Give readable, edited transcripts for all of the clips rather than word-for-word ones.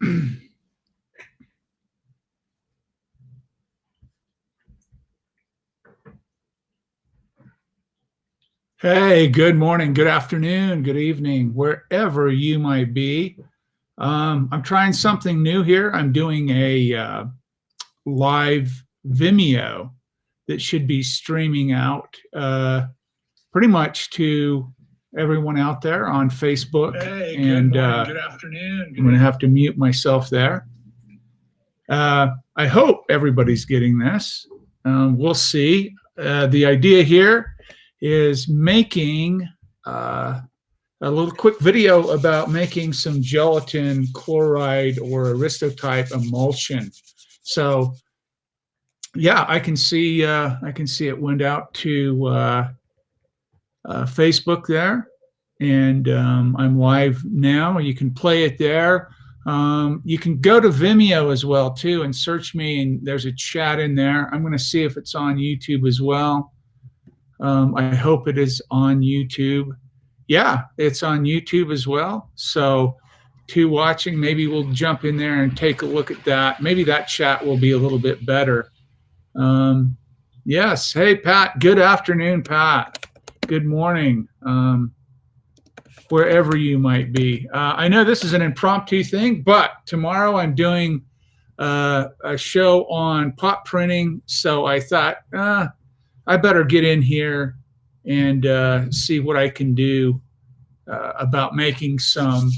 Hey, good morning, good afternoon, good evening, wherever you might be. I'm trying something new here. I'm doing a live Vimeo that should be streaming out pretty much to everyone out there on Facebook. Hey, and good morning, good afternoon. I'm going to have to mute myself there. I hope everybody's getting this. We'll see. The idea here is making a little quick video about making some gelatin chloride or aristotype emulsion. So yeah, I can see it went out to Facebook there, and I'm live now. You can play it there. You can go to Vimeo as well too and search me, and there's a chat in there. I'm going to see if it's on YouTube as well. I hope it is on YouTube. Yeah, it's on YouTube as well. So to watching, maybe we'll jump in there and take a look at that. Maybe that chat will be a little bit better. Yes. Hey, Pat. Good afternoon, Pat. Good morning. Wherever you might be. I know this is an impromptu thing, but tomorrow I'm doing a show on pop printing. So I thought, I better get in here and see what I can do about making some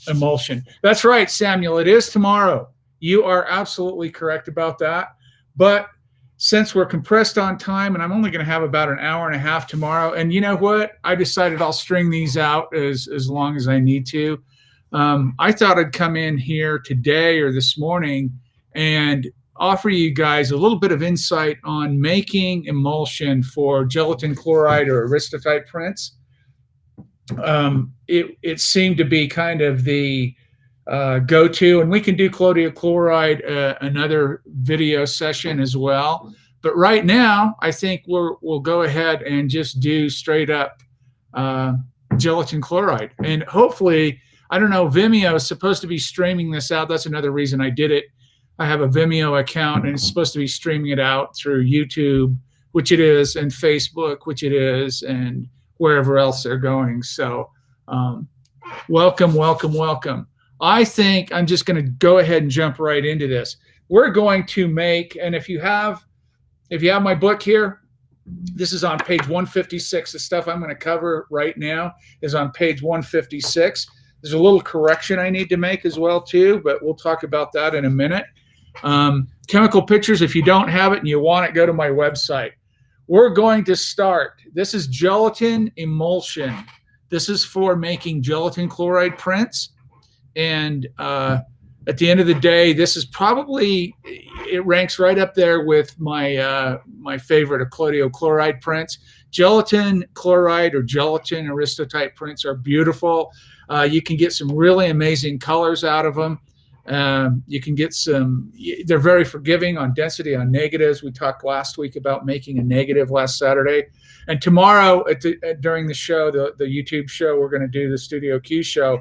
emulsion. That's right, Samuel. It is tomorrow. You are absolutely correct about that. But since we're compressed on time, and I'm only going to have about an hour and a half tomorrow, and you know what? I decided I'll string these out as long as I need to. I thought I'd come in here today or this morning and offer you guys a little bit of insight on making emulsion for gelatin chloride or aristotype prints. It seemed to be kind of the go-to, and we can do colloidal chloride another video session as well. But right now, I think we'll go ahead and just do straight up gelatin chloride. And hopefully, I don't know, Vimeo is supposed to be streaming this out. That's another reason I did it. I have a Vimeo account, and it's supposed to be streaming it out through YouTube, which it is, and Facebook, which it is, and wherever else they're going. So welcome, welcome, welcome. I think I'm just going to go ahead and jump right into this. We're going to make, and if you have my book here, this is on page 156. The stuff I'm going to cover right now is on page 156. There's a little correction I need to make as well too, but we'll talk about that in a minute. Chemical pictures, if you don't have it and you want it, go to my website. We're going to start. This is gelatin emulsion. This is for making gelatin chloride prints. And at the end of the day, this is probably, it ranks right up there with my my favorite of colloidal chloride prints. Gelatin chloride or gelatin aristotype prints are beautiful. You can get some really amazing colors out of them. You can get some, they're very forgiving on density, on negatives. We talked last week about making a negative last Saturday. And tomorrow during the show, the YouTube show, we're going to do the Studio Q show.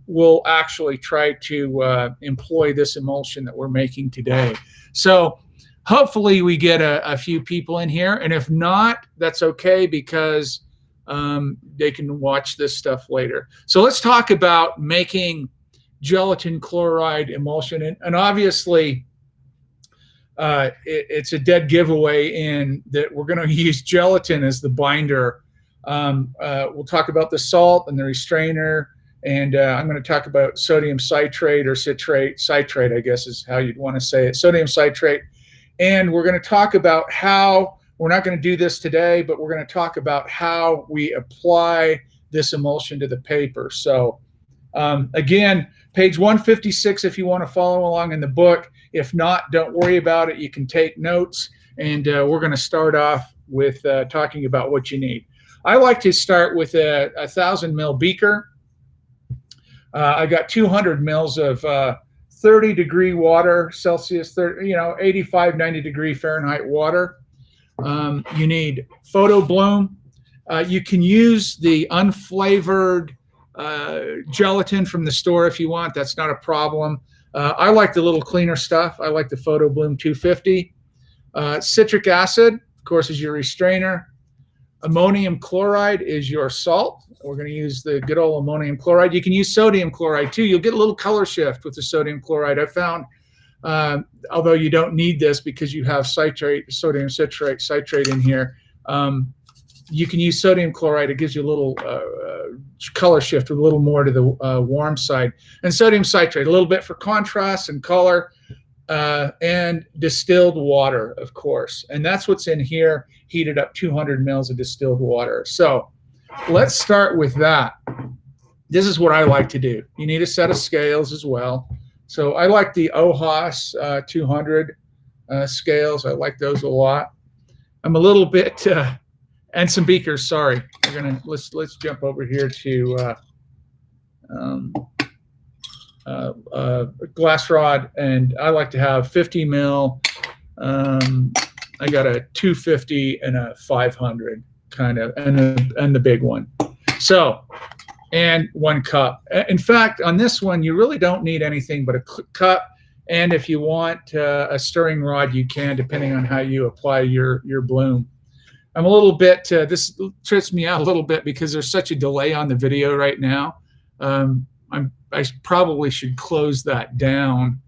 We'll actually try to employ this emulsion that we're making today. So hopefully we get a few people in here. And if not, that's okay, because they can watch this stuff later. So let's talk about making gelatin chloride emulsion. And obviously, it's a dead giveaway in that we're going to use gelatin as the binder. We'll talk about the salt and the restrainer, and I'm going to talk about sodium citrate or citrate, I guess is how you'd want to say it, sodium citrate. And we're going to talk about how, we're not going to do this today, but we're going to talk about how we apply this emulsion to the paper. So again, page 156 if you want to follow along in the book. If not, don't worry about it. You can take notes, and we're going to start off with talking about what you need. I like to start with a 1,000 ml beaker. I got 200 mils of 30-degree water, Celsius, 85, 90-degree Fahrenheit water. You need photo bloom. You can use the unflavored gelatin from the store if you want. That's not a problem. I like the little cleaner stuff. I like the Photo Bloom 250. Citric acid, of course, is your restrainer. Ammonium chloride is your salt. We're going to use the good old ammonium chloride. You can use sodium chloride too. You'll get a little color shift with the sodium chloride. I found, although you don't need this because you have citrate, sodium citrate in here, you can use sodium chloride. It gives you a little color shift, a little more to the warm side. And sodium citrate, a little bit for contrast and color. And distilled water, of course. And that's what's in here, heated up 200 mils of distilled water. So let's start with that. This is what I like to do. You need a set of scales as well. So I like the OHAS 200 scales. I like those a lot. I'm a little bit, and some beakers, sorry. We're gonna, let's jump over here to glass rod, and I like to have 50 mil. I got a 250 and a 500 kind of, and the big one. So, and 1 cup. In fact, on this one, you really don't need anything but a cup. And if you want a stirring rod, you can, depending on how you apply your bloom. I'm a little bit, this trips me out a little bit because there's such a delay on the video right now. I probably should close that down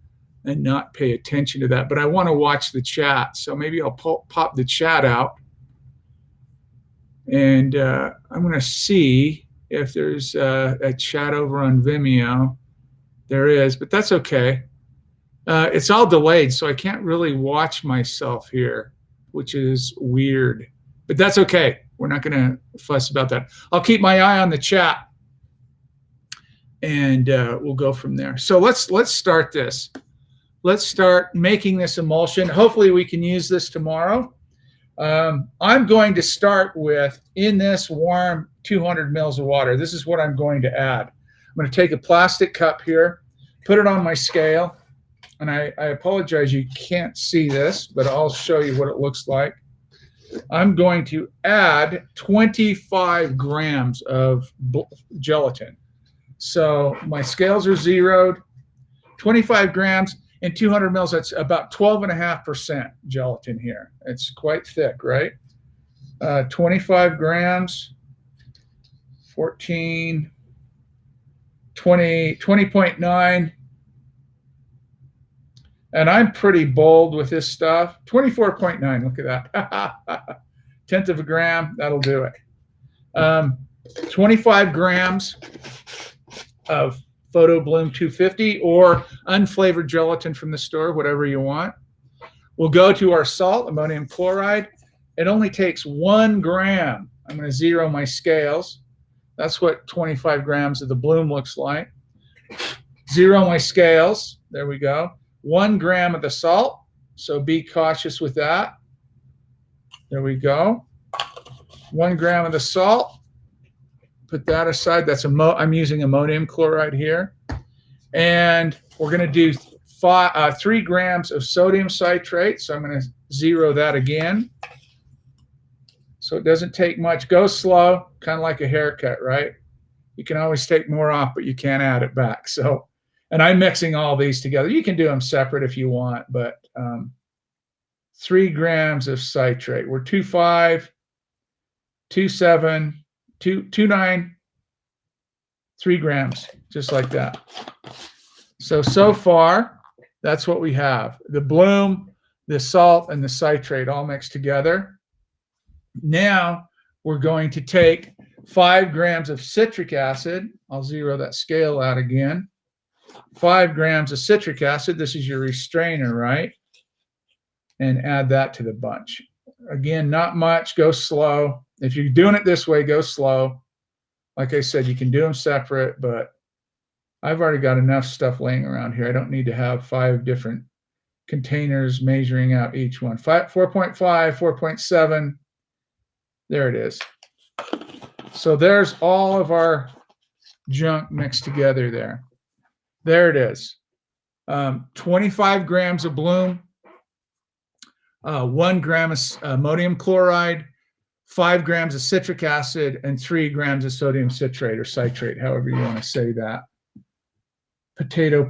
and not pay attention to that, but I want to watch the chat. So maybe I'll pop the chat out, and I'm going to see if there's a chat over on Vimeo. There is, but that's okay. It's all delayed, so I can't really watch myself here, which is weird, but that's okay. We're not going to fuss about that. I'll keep my eye on the chat, and we'll go from there. So let's start this. Let's start making this emulsion. Hopefully we can use this tomorrow. I'm going to start with, in this warm 200 mils of water, this is what I'm going to add. I'm going to take a plastic cup here, put it on my scale, and I apologize you can't see this, but I'll show you what it looks like. I'm going to add 25 grams of gelatin. So my scales are zeroed, 25 grams and 200 mils, that's about 12.5% gelatin here. It's quite thick, right? 25 grams, 14, 20, 20.9. And I'm pretty bold with this stuff. 24.9, look at that. 1/10 of a gram, that'll do it. 25 grams of Photo Bloom 250 or unflavored gelatin from the store, whatever you want. We'll go to our salt, ammonium chloride. It only takes 1 gram. I'm going to zero my scales. That's what 25 grams of the bloom looks like. Zero my scales. There we go. 1 gram of the salt. So be cautious with that. There we go. 1 gram of the salt. Put that aside. That's I'm using ammonium chloride here. And we're going to do 3 grams of sodium citrate. So I'm going to zero that again. So it doesn't take much. Go slow, kind of like a haircut, right? You can always take more off, but you can't add it back. So, and I'm mixing all these together. You can do them separate if you want, but 3 grams of citrate. We're 2.5, 2.7, 2.9, 3 grams, just like that. So far, that's what we have. The bloom, the salt, and the citrate all mixed together. Now we're going to take 5 grams of citric acid. I'll zero that scale out again. 5 grams of citric acid. This is your restrainer, right? And add that to the bunch. Again, not much. Go slow. If you're doing it this way, go slow. Like I said, you can do them separate, but I've already got enough stuff laying around here. I don't need to have 5 different containers measuring out each one. 4.5, 4.7. There it is. So there's all of our junk mixed together there. There it is. 25 grams of bloom, 1 gram of ammonium chloride, 5 grams of citric acid, and 3 grams of sodium citrate or citrate, however you want to say that. Potato.